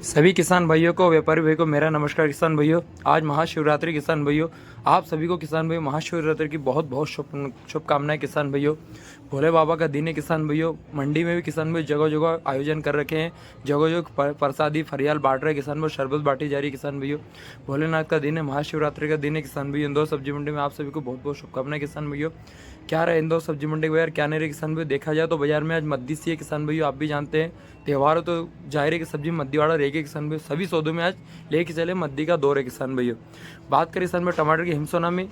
सभी किसान भाइयों को, व्यापारी भाई को मेरा नमस्कार। किसान भाइयों, आज महाशिवरात्रि। किसान भाइयों, आप सभी को किसान भाइयों महाशिवरात्रि की बहुत बहुत शुभकामनाएं। किसान भाइयों, भोले बाबा का दिन है। किसान भाइयों, मंडी में भी किसान भाई जगह जगह आयोजन कर रखे हैं, जगह जगह प्रसादी फरियाल बांट रहे किसान भाई, शरबत बांटी जा रही है। किसान भाइयों, भोलेनाथ का दिन है, महाशिवरात्रि का दिन है। किसान भाइयों, इंदौर सब्जी मंडी में आप सभी को बहुत बहुत शुभकामनाएं। किसान भाइयों, क्या रहा इंदौर सब्जी मंडी के बाजार, क्या नहीं रहे किसान भाई। देखा जाए तो बाजार में आज मद्दी सी है। किसान भाइयों, आप भी जानते हैं त्यौहार तो जाहिर है कि सब्जी मद्दीवाड़ा रहेगी। किसान भाई, सभी सौदों में आज लेके चले मद्दी का दौर है। किसान भाइयों, बात करें किसान भाई टमाटर की हिमसोना में,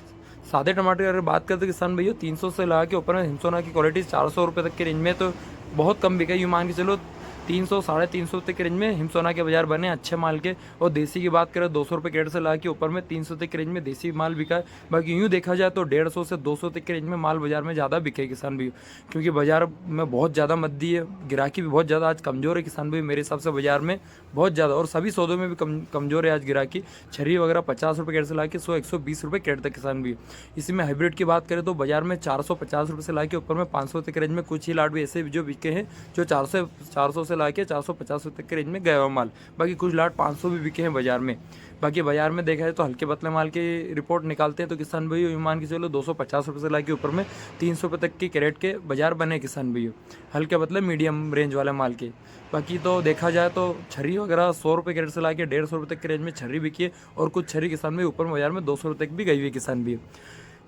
सादे टमाटर की अगर बात करते किसान भैया 300 से लगा के ऊपर में हिमसोना की क्वालिटी 400 रुपये तक के रेंज में तो बहुत कम बिका। यूँ मान के चलो 300 350 तक के रेंज में हिमसोना के बाजार बने अच्छे माल के। और देसी की बात करें 200 रुपये कैरेट से ला के ऊपर में 300 तक के रेंज में देसी माल बिका है। बाकी यूँ देखा जाए तो 150 से 200 तक के रेंज में माल बाजार में ज़्यादा बिके किसान भी, क्योंकि बाजार में बहुत ज़्यादा मद्दी है, गिराकी भी बहुत ज़्यादा आज कमज़ोर है। किसान भाई, मेरे हिसाब से बाजार में बहुत ज़्यादा और सभी सौदों में भी कमज़ोर है आज गिराकी। छरी वगैरह 50 रुपये कैरेट से ला के 100-120 रुपये कैरेट तक किसान भी। इसी में हाइब्रिड की बात करें तो बाजार में 450 रुपये से ला के ऊपर में 500 तक के रेंज में कुछ ही लाट भी ऐसे जो बिके हैं जो 400 से ला के 450 तक के रेंज में गया हुआ माल। बाकी कुछ लाट 500 भी बिके हैं बाजार में। बाकी बाजार में देखा जाए तो हल्के पतले माल की रिपोर्ट निकालते हैं तो किसान भाइयों मान के चलो 250 रुपये से ला के ऊपर में 300 रुपये तक की कैरेट के बाजार बने किसान भाइयों, हल्के पतले मीडियम रेंज वाले माल के। बाकी तो देखा जाए तो छर्री वगैरह 100 रुपये कैरेट से ला के 150 रुपये तक के रेंज में छर्री बिकी है और कुछ छर्री किसान भाई ऊपर बाजार में 200 रुपये तक भी गई हुई है किसान भाई।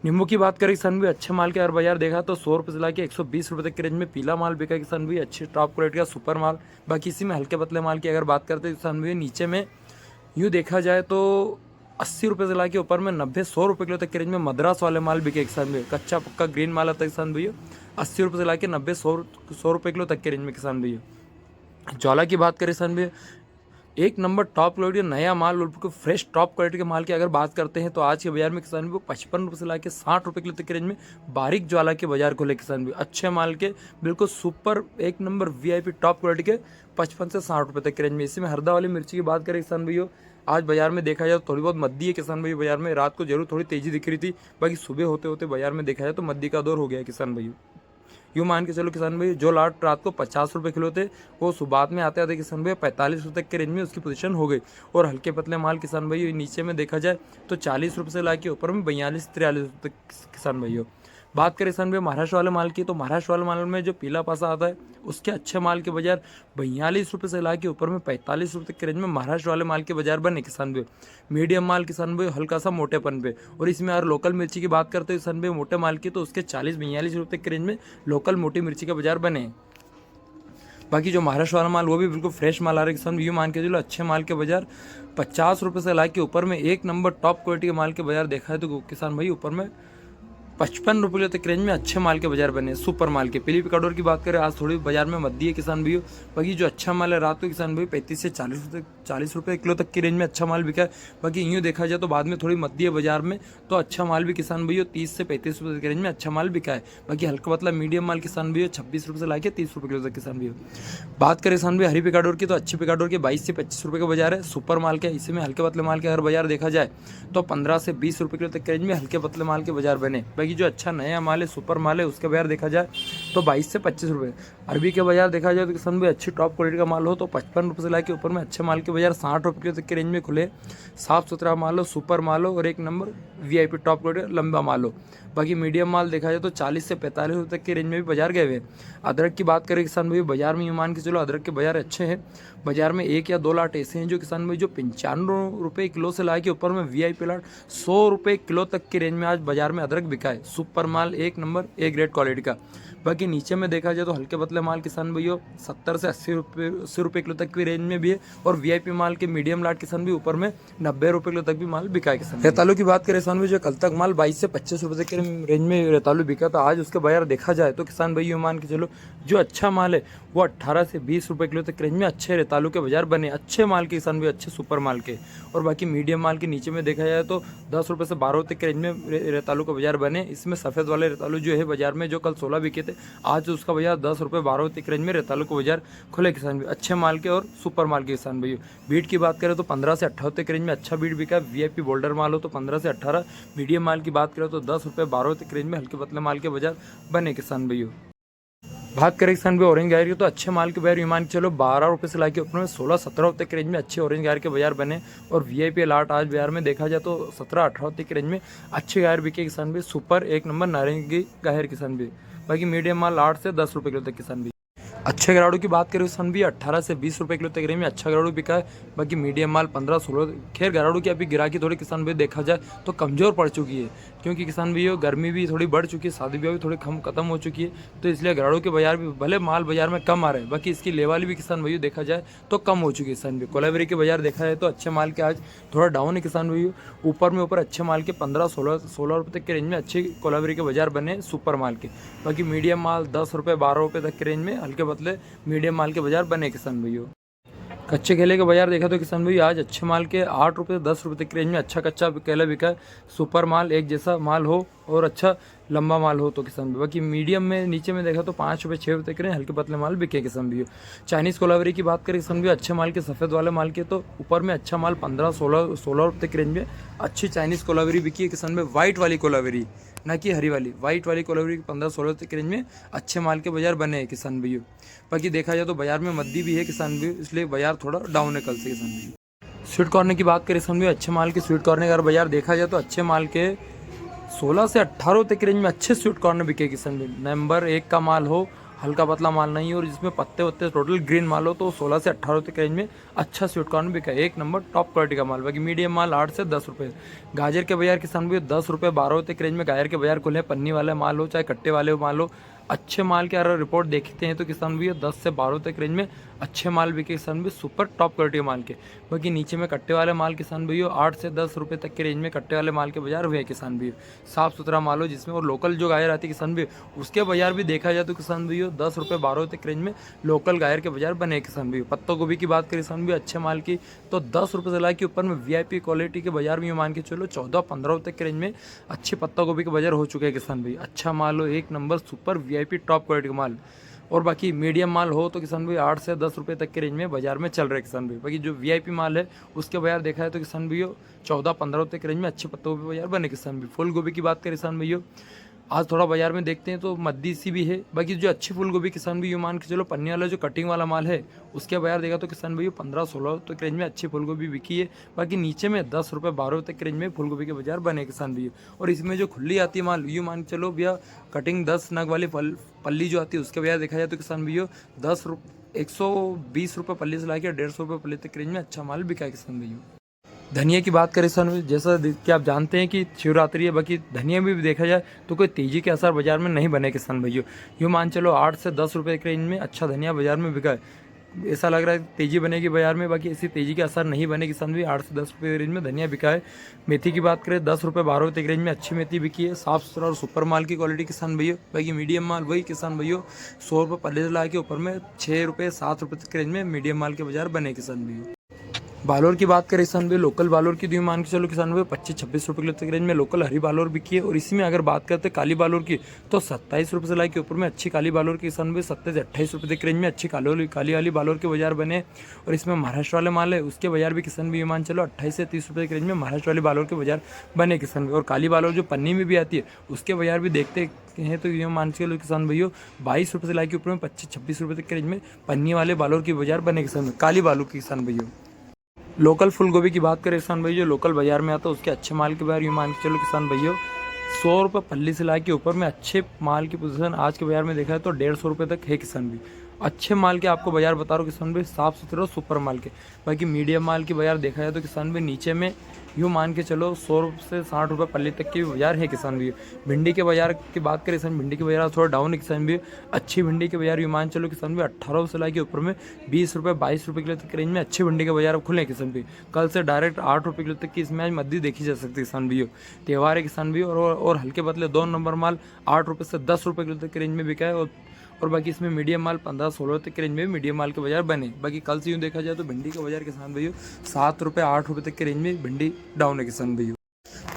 नींबू की बात करें किसान भी, अच्छे माल के हर बाजार देखा तो 100 रुपये से ला के 120 रुपये तक के रेंज में पीला माल बिका किसान भी, अच्छे टॉप क्वालिटी का सुपर माल। बाकी इसी में हल्के पतले माल की अगर बात करते हैं किसान भी, नीचे में यूँ देखा जाए तो 80 रुपये से ला के ऊपर में 90-100 रुपये किलो तक के रेंज में मद्रास वाले माल बिके किसान भी। कच्चा पक्का ग्रीन माल आता है किसान भैया 80 रुपये से ला के 90-100 रुपये किलो तक के रेंज में किसान भैया। ज्वाला की बात करें किसान भैया, एक नंबर टॉप क्वालिटी नया माल और फ्रेश टॉप क्वालिटी के माल की अगर बात करते हैं तो आज के बाजार में किसान भी 55 रुपये से ला के 60 रुपये किलो तक के रेंज में बारीक ज्वाला के बाजार खुले किसान भी। अच्छे माल के बिल्कुल सुपर एक नंबर वीआईपी टॉप क्वालिटी के 55 से 60 रुपये तक के रेंज में। इसी में हरदा वाली मिर्ची की बात करें किसान भैया, आज बाजार में देखा जाए तो थोड़ी बहुत मद्दी है किसान भाई। बाजार में रात को जरूर थोड़ी तेजी दिख रही थी, बाकी सुबह होते होते बाजार में देखा जाए तो मद्दी का दौर हो गया किसान भाई। यूँ मान के चलो किसान भाई, जो लाट रात को 50 रुपये किलो थे वो सुबह में आते आते किसान भाई 45 रुपये तक के रेंज में उसकी पोजीशन हो गई। और हल्के पतले माल किसान भाई नीचे में देखा जाए तो 40 रुपये से ला के ऊपर में 42-43 रुपये तक किसान भाइयों। बात करें किसान भाई महाराष्ट्र वाले माल की, तो महाराष्ट्र वाले माल में जो पीला पासा आता है उसके अच्छे माल के बाजार 42 रुपये से ला के ऊपर में 45 रुपये तक के रेंज में महाराष्ट्र वाले माल के बाजार बने किसान भाई। मीडियम माल किसान भाई हल्का सा मोटेपन पे। और इसमें यार लोकल मिर्ची की बात करते हैं किसान भाई मोटे माल की, तो उसके 40-42 रुपये तक के रेंज में लोकल मोटी मिर्ची का बाजार बने। बाकी जो महाराष्ट्र वाला माल वो भी बिल्कुल फ्रेश माल आ रहा है किसान, यूँ मान के चलो अच्छे माल के बाजार 50 रुपये से ला के ऊपर में एक नंबर टॉप क्वालिटी के माल के बाजार देखा है तो किसान भाई ऊपर में 55 रुपये तक रेंज में अच्छे माल के बाजार बने सुपर माल के। पीली पिकाडोर की बात करें आज थोड़ी बाजार में मद्दी है किसान भाई। बाकी जो अच्छा माल है रात को किसान भाई 35 से 40 रुपये किलो तक की रेंज में अच्छा माल बिका है। बाकी यूँ देखा जाए तो बाद में थोड़ी मद्दी है बाजार में, तो अच्छा माल भी किसान भाई 30 से 35 रुपये की रेंज में अच्छा माल बिका है। बाकी हल्का पतला मीडियम माल किसान भाई 26 रुपये से ला के 30 रुपये किलो तक किसान भाई। बात करें किसान भाई हरी पिकाडोर की, तो अच्छी पिकाडोर के 22 से 25 रुपये का बाजार है सुपर माल के। इसी में हल्के पतले माल के हर बाजार देखा जाए तो 15 से 20 रुपये किलो तक के रेंज में हल्के पतले माल के बाजार बने। बाकी जो अच्छा नया माल है सुपर माल है उसके बाजार देखा जाए तो 22 से 25 रुपये। अरबी के बाजार देखा जाए तो किसान भाई अच्छी टॉप क्वालिटी का माल हो तो 55 रुपये से ला के ऊपर में अच्छे माल के बाजार 60 रुपये तक के रेंज में खुले। साफ सुथरा माल हो, सुपर माल हो और एक नंबर वीआईपी टॉप क्वालिटी लंबा माल हो। बाकी मीडियम माल देखा जाए तो 40 से 45 रुपये तक के रेंज में भी बाजार गए हुए। अदरक की बात करें किसान भाई, बाजार में यूँ मान के चलो अदरक के बाजार अच्छे हैं। बाजार में 1 या 2 लाट ऐसे हैं जो किसान भाई जो 95 रुपये किलो से ला के ऊपर में वीआईपी लाट 100 रुपये किलो तक की रेंज में आज बाजार में अदरक बिका है। सुपर माल एक नंबर ए ग्रेड क्वालिटी का। बाकी नीचे में देखा जाए तो हल्के पतले माल किसान भैया 70 से 80 रुपये किलो तक की रेंज में भी है। और वीआईपी माल के मीडियम लाट किसान भी ऊपर में 90 रुपये किलो तक भी माल बिका है किसान। रेतालू की बात करें किसान भाई, जो कल तक माल 22 से 25 रुपये तक के रेंज में रेतालू बिका था, आज उसके बाजार देखा जाए तो किसान भाई मान के चलो जो अच्छा माल है वो 18 से 20 रुपये किलो तक रेंज में अच्छे रेतालू के बाजार बने। अच्छे माल के किसान भी अच्छे सुपर माल के। और बाकी मीडियम माल के नीचे में देखा जाए तो 10 रुपये से 12 तक के रेंज में रेतालू का बाजार बने। इसमें सफ़ेद वाले रेतालू जो है बाजार में जो कल 16 बिके थे आज उसका बाजार 10 रुपये 12 तक रेंज में रेतालू का बाजार खुले किसान भी। अच्छे माल के और सुपर माल के किसान भाई। बीट की बात करें तो 15 से 18 तक रेंज में अच्छा बीट बिका। वीआईपी बोल्डर माल हो तो 15 से 18। मीडियम माल की बात करें तो 10 रुपये 12 तक रेंज में हल्के पतले माल के बाजार बने किसान भाइयों। बात करें किसान भाई ऑरेंज गायर की, तो अच्छे माल के बाजार ये मान के चलो 12 रुपये से लाके ऊपर में 16-17 रुपये के रेंज में अच्छे ऑरेंज गायर के बाजार बने। और वीआईपी लाट आज बाजार में देखा जाए तो 17-18 रुपये के रेंज में अच्छे गायर बिके किसान भाई। सुपर एक नंबर नारंगी गायर किसान भाई। बाकी मीडियम माल 8 से 10 रुपये किलो तक किसान भाई। अच्छे गराड़ू की बात करें किसान भी 18 से 20 रुपये किलो तक रेंज में अच्छा गराड़ू बिका है। बाकी मीडियम माल 15-16। खैर गराड़ू की अभी गिराकी थोड़ी किसान भाई देखा जाए तो कमज़ोर पड़ चुकी है, क्योंकि किसान भाइयों गर्मी भी थोड़ी बढ़ चुकी है, शादी ब्याह भी थोड़ी खत्म हो चुकी है, तो इसलिए गराड़ू के बाजार भी भले माल बाजार में कम आ रहे हैं, बाकी इसकी लेवाली भी किसान भाइयों देखा जाए तो कम हो चुकी है किसान भाई। कोलाबरी के बाजार देखा जाए तो अच्छे माल के आज थोड़ा डाउन है किसान भाइयों। ऊपर अच्छे माल के 15-16 रुपये तक के रेंज में अच्छे कोलाबरी के बाजार बने सुपर माल के। बाकी मीडियम माल 10 रुपये 12 रुपये तक के रेंज में हल्के पतले मीडियम माल के बाजार बने किसान भाइयों। कच्चे केले का बाजार देखा तो किसान भाई आज अच्छे माल के 8 रुपये 10 रुपये तक रेंज में अच्छा कच्चा केला बिका है। सुपर माल एक जैसा माल हो और अच्छा लंबा माल हो तो किसान भाई। बाकी मीडियम में नीचे में देखा तो 5 रुपये 6 रुपये तक रेंज हल्के पतले माल बिके किसान भाई। चाइनीज़ कोलावरी की बात करें किसान भाई अच्छे माल के सफ़ेद वाले माल के, तो ऊपर में अच्छा माल 15-16 रुपये तक रेंज में अच्छी चाइनीज़ कोलावरी बिकी है किसान भाई। वाइट वाली कोलावरी ना कि हरी वाली, वाइट वाली कोलावरी 15-16 तक रेंज में अच्छे माल के बाजार बने हैं किसान भाइयों। बाकी देखा जाए तो बाजार में मद्दी भी है किसान भाई, इसलिए बाजार थोड़ा डाउन है कल से किसान भाई। स्वीट कॉर्न की बात करें किसान भाई अच्छे माल के स्वीट कॉर्न का अगर बाजार देखा जाए तो अच्छे माल के 16 से 18 तक रेंज में अच्छे स्वीट कॉर्न बिके किसान भाई। नंबर 1 का माल हो, हल्का पतला माल नहीं हो और जिसमें पत्ते वत्ते टोटल ग्रीन माल हो, तो 16 से 18 तक रेंज में अच्छा स्वीट कॉर्न बिका है। एक नंबर टॉप क्वालिटी का माल। बाकी मीडियम माल 8 से 10 रुपये। गाजर के बाजार किसान भाई 10 रुपये 12 तक रेंज में गाजर के बाजार खुले। पन्नी वाला माल हो चाहे कट्टे वाले माल हो, अच्छे माल के अगर रिपोर्ट देखते हैं तो किसान भाई 10 से 12 तक रेंज में अच्छे माल बिके किसान भाई, सुपर टॉप क्वालिटी के माल के। बाकी नीचे में कट्टे वाले माल किसान भाई 8 से 10 रुपये तक के रेंज में कट्टे वाले माल के बाजार हुए किसान भाई। साफ़ सुथरा माल हो जिसमें, और लोकल जो गायर आती है किसान भाई उसके बाजार भी देखा जाए तो किसान भाई 10 रुपये 12 तक रेंज में लोकल गायर के बाजार बने किसान भाई। पत्ता गोभी की बात करें किसान भाई अच्छे माल की, तो 10 रुपये से ला के ऊपर में वीआईपी क्वालिटी के बाजार भी मान के चलो 14-15 तक के रेंज में अच्छे पत्ता गोभी के बाजार हो चुके हैं किसान भाई। अच्छा माल हो, एक number super VIP top quality का माल। और बाकी मीडियम माल हो तो किसान भाई 8 से 10 रुपये तक के रेंज में बाजार में चल रहे किसान भाई। बाकी जो वीआईपी माल है उसके बाजार देखा है तो किसान भाई 14-15 तक के रेंज में अच्छे पत्तों गोभी बाजार बने किसान भाई। फूल गोभी की बात करें किसान भाइयों आज थोड़ा बाजार में देखते हैं तो मद्दी सी भी है। बाकी जो अच्छी फूल गोभी किसान भाई मान के चलो पन्नी वाला जो कटिंग वाला माल है उसके बाजार देखा तो किसान भाई 15-16 तक रेंज में अच्छी फूल गोभी बिकी है। बाकी नीचे में 10 रुपये 12 तक के रेंज में फूल गोभी के बाजार बने किसान भाई। और इसमें जो खुली आती है माल यूँ मान के चलो भैया कटिंग 10 नग वाली पल्ली जो आती है उसके बाजार देखा जाए तो किसान भाई 120 रुपये पल्ली से ला के 150 रुपये पल्ली तक रेंज में अच्छा माल बिका है किसान भाई। धनिया की बात करें किसान भाई जैसा कि आप जानते हैं कि शिवरात्रि है, बाकी धनिया भी देखा जाए तो कोई तेजी के असर बाजार में नहीं बने किसान भाइयों। यूँ मान चलो 8 से 10 रुपये के रेंज में अच्छा धनिया बाजार में बिका है। ऐसा लग रहा है तेजी बनेगी बाजार में, बाकी ऐसी तेजी के असर नहीं बने किसान भाई। 8 से 10 रुपये रेंज में धनिया बिका है। मेथी की बात करें 10 रुपये 12 रुपये के रेंज में अच्छी मेथी बिकी है। साफ सुथरा और सुपर माल की क्वालिटी किसान भैया। बाकी मीडियम माल वही किसान भैया 100 रुपये पल्ले से ला के ऊपर में 6 रुपये 7 रुपये तक के रेंज में मीडियम माल के बाजार बने किसान भैया। बालोर की बात करें किसान भाई लोकल बालोर की, तो मान के चलो किसान भाई 25-26 रुपये किलो तक रेंज में लोकल हरी बालोर बिकी है। और इसी में अगर बात करते हैं काली बालोर की तो 27 रुपये से ला के ऊपर में अच्छी काली बालोर की किसान भाई 27 से 28 रुपये तक रेंज में अच्छी काली वाली बालोर के बाजार बने। और इसमें महाराष्ट्र वाले माल है उसके बाजार भी किसान भाई मान चलो 28 से 30 रुपये के रेंज में महाराष्ट्र वाली बालोर के बाजार बने किसान भाई। और काली बालोर जो पन्नी में भी आती है उसके बाजार भी देखते हैं तो ये मान के चलो किसान भैया 22 रुपये से ला के ऊपर में 25-26 रुपये तक के रेंज में पन्नी वाले बालोर की बाजार बने किसान भाई काली बालोर के किसान भैया। लोकल फूल गोभी की बात करें किसान भाई जो लोकल बाजार में आता है उसके अच्छे माल के बाजार यूँ मान के चलो किसान भैया 100 रुपये पल्ली से ला के ऊपर में अच्छे माल की पोजीशन आज के बाजार में देखा है तो 150 रुपये तक है किसान भाई। अच्छे माल के आपको बाजार बता रहा हूँ किसान भाई, साफ सुथरा सुपर माल के। बाकी मीडियम माल की बाजार देखा जाए तो किसान भाई नीचे में यूँ मान के चलो 100 से 60 रुपये पल्ली तक की बाजार है किसान भाई। भिंडी के बाजार की बात करें किसान भिंडी के बाजार थोड़ा डाउन है किसान भाई। अच्छी भिंडी के बाजार यूँ मान चलो किसान भाई 18 से ला के ऊपर में 20 रुपये 22 रुपये किलो तक के रेंज में अच्छी भिंडी के बाजार खुले किसान भाई। कल से डायरेक्ट 8 रुपये किलो तक की इसमें आज मद्दी देखी जा सकती है किसान भाई। त्यौहार है किसान भाई और हल्के पतले 2 नंबर माल 8 रुपये से 10 रुपये किलो तक के रेंज में बिका है। और बाकी इसमें मीडियम माल 15-16 तक के रेंज में मीडियम माल के बाजार बने। बाकी कल से यूँ देखा जाए तो भिंडी का बाजार किसान भैया 7 रुपये 8 रुपये तक के रेंज में भिंडी डाउन है किसान भैया।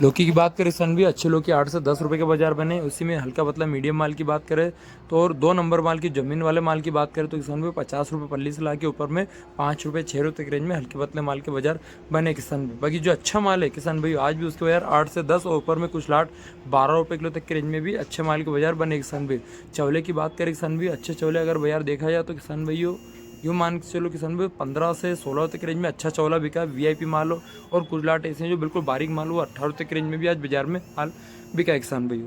लौकी की बात करें किसान भैया, अच्छे लौकी 8 से 10 रुपये के बाजार बने। उसी में हल्का पतला मीडियम माल की बात करें तो और 2 नंबर माल की ज़मीन वाले माल की बात करें तो किसान भैया 50 रुपये पल्ली से ला के ऊपर में 5 रुपये 6 रुपये के रेंज में हल्के पतले माल के बाजार बने किसान भैया। बाकी जो अच्छा माल है किसान भैया आज भी उसके बाजार 8 से 10 और ऊपर में कुछ लाट 12 रुपये किलो तक के रेंज में भी अच्छे माल के बाजार बने किसान भैया। चौले की बात करें किसान भैया, अच्छे चौले अगर बाजार देखा जाए तो किसान भैया यूँ मान के चलो किसान भाई 15 से 16 तक रेंज में अच्छा चौला बिका है। वीआईपी माल हो और कुछ लाट ऐसे हैं जो बिल्कुल बारीक माल हो 18 तक रेंज में भी आज बाजार में माल बिका है किसान भाई।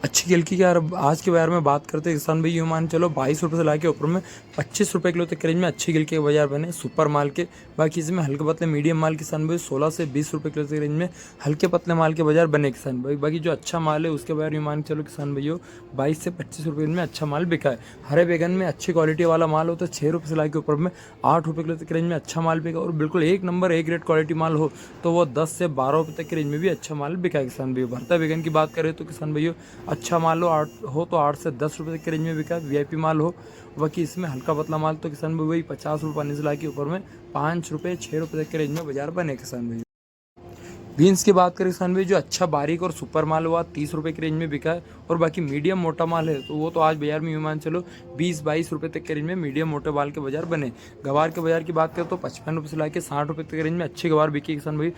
अच्छी गिलकी की यार आज के बाजार में बात करते हैं किसान भाई, यूँ मान चलो 22 रुपये से लाके ऊपर में 25 रुपये किलो तक के रेंज में अच्छी गिलकी के बाजार बने सुपर माल के। बाकी इसमें हल्के पतले मीडियम माल किसान भाई 16 से 20 रुपये किलो तक रेंज में हल्के पतले माल के बाजार बने किसान भाई। बाकी जो अच्छा माल है उसके बाजार यूँ मान चलो किसान भाइयों 22 से 25 रुपये में अच्छा माल बिका है। हरे बैगन में अच्छी क्वालिटी वाला माल हो तो 6 रुपये से लाके ऊपर में 8 रुपये किलो तक रेंज में अच्छा माल बिका। और बिल्कुल एक नंबर एक ग्रेड क्वालिटी माल हो तो वो 10 से 12 रुपये तक के रेंज में भी अच्छा माल बिका है किसान भाई। भरता बैगन की बात करें तो किसान भाइयों अच्छा माल हो तो 8 से 10 रुपये के रेंज में बिका है। वीआईपी माल हो बाकी इसमें हल्का पतला माल तो किसान भाई वही 50 रुपये पानी से ला के ऊपर में 5 रुपये 6 रुपये तक के रेंज में बाजार बने किसान भाई। बीन्स की बात करें किसान भाई जो अच्छा बारीक और सुपर माल हुआ 30 रुपये की रेंज में बिका है। और बाकी मीडियम मोटा माल है तो वो तो आज बाजार में यूँ मान चलो 20-22 रुपये तक के रेंज में मीडियम मोटे माल के बाजार बने। गवार के बाजार की बात करें तो 55 रुपये से लाके 60 रुपये तक के रेंज में अच्छी गवार बिकी किसान भाई।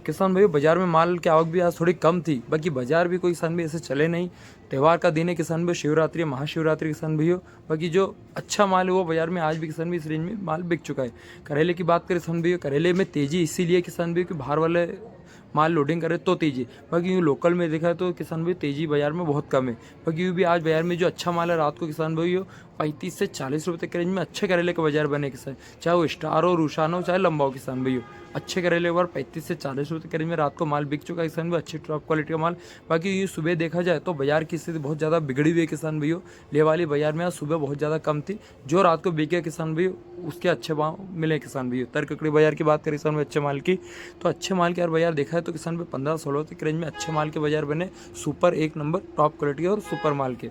किसान भाई बाजार में माल की आवक भी आज थोड़ी कम थी, बाकी बाजार भी कोई किसान भाई ऐसे चले नहीं। त्यौहार का दिन है किसान भाई, शिवरात्रि महाशिवरात्रि किसान भाइयों। बाकी जो अच्छा माल है वो बाजार में आज भी किसान भाई इस रेंज में माल बिक चुका है। करेले की बात करें किसान भाइयों, करेले में तेजी इसीलिए किसान भाई कि बाहर वाले माल लोडिंग करे तो तेजी, बाकी यूँ लोकल में देखा तो किसान भाई तेजी बाजार में बहुत कम है। बाकी यूँ भी आज बाजार में जो अच्छा माल है रात को किसान भाई 35 से 40 रुपये तक के रेंज में अच्छे करेले के बाजार बने किसान, चाहे वो स्टार हो रूशान हो चाहे लंबा हो किसान भाई अच्छे करेले बार 35 से 40 रुपये के रेंज में रात को माल बिक चुका है किसान भाई, अच्छी टॉप क्वालिटी का माल। बाकी ये सुबह देखा जाए तो बाजार की स्थिति बहुत ज़्यादा बिगड़ी हुई है किसान भाइयों। ले वाली बाजार में आज सुबह बहुत ज़्यादा कम थी, जो रात को बिके किसान भाई उसके अच्छे भाव मिले किसान भाइयों। तरककड़ी बाजार की बात करें किसान भाई अच्छे माल की तो अच्छे माल के यार बाजार देखा है तो किसान भाई 15-16 तक रेंज में अच्छे माल के बाजार बने सुपर एक नंबर टॉप क्वालिटी और सुपर माल के।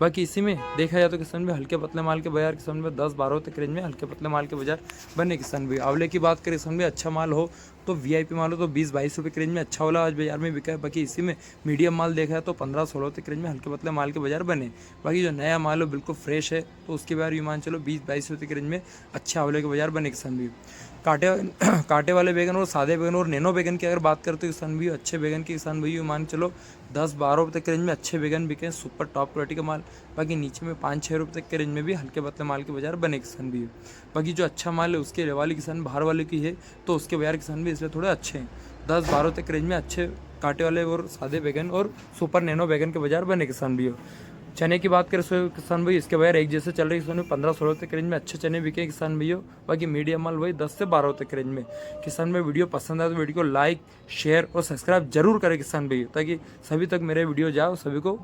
बाकी इसी में देखा जाए तो किसान भाई हल्के पतले माल के बाजार किसान भाई 10-12 तक रेंज में हल्के पतले माल के बाजार बने किसान भाई। आंवले की बात करें किसान भाई अच्छा माल हो तो वीआईपी माल हो तो 20-22 रुपये के रेंज में अच्छा वाला आज बाजार में बिका है। बाकी इसी में मीडियम माल देखा है तो 15-16 तक रेंज में हल्के पतले माल के बाजार बने। बाकी जो नया माल हो बिल्कुल फ्रेश है तो उसके बाजार यूँ मान चलो 20-22 रुपये के रेंज में अच्छे आंवले के बाजार बने किसान भाई। कांटे वाले बैगन और सादे बैगन और नैनो बैगन की अगर बात करते हो किसान भाई अच्छे बैगन के किसान भाई मान चलो 10-12 रुपये तक के रेंज में अच्छे बैगन बिके सुपर टॉप क्वालिटी का माल। बाकी नीचे में 5-6 रुपये तक के रेंज में भी हल्के पतले माल के बाजार बने किसान भाई। बाकी जो अच्छा माल है उसके वाली किसान बाहर वाले की है तो उसके बाजार किसान भी इसलिए थोड़े अच्छे हैं। 10-12 तक रेंज में अच्छे कांटे वाले और सादे बैगन और सुपर नैनो बैगन के बाजार बने किसान भाई। चने की बात करें किसान भाई इसके बाजार एक जैसे चल रही है, 15-16 तक रेंज में अच्छे चने बिके किसान भैया। बाकी मीडियम माल वही 10 से 12 तक रेंज में। किसान भाई वीडियो पसंद आए तो वीडियो को लाइक शेयर और सब्सक्राइब जरूर करें किसान भैया, ताकि सभी तक मेरे वीडियो जाओ सभी को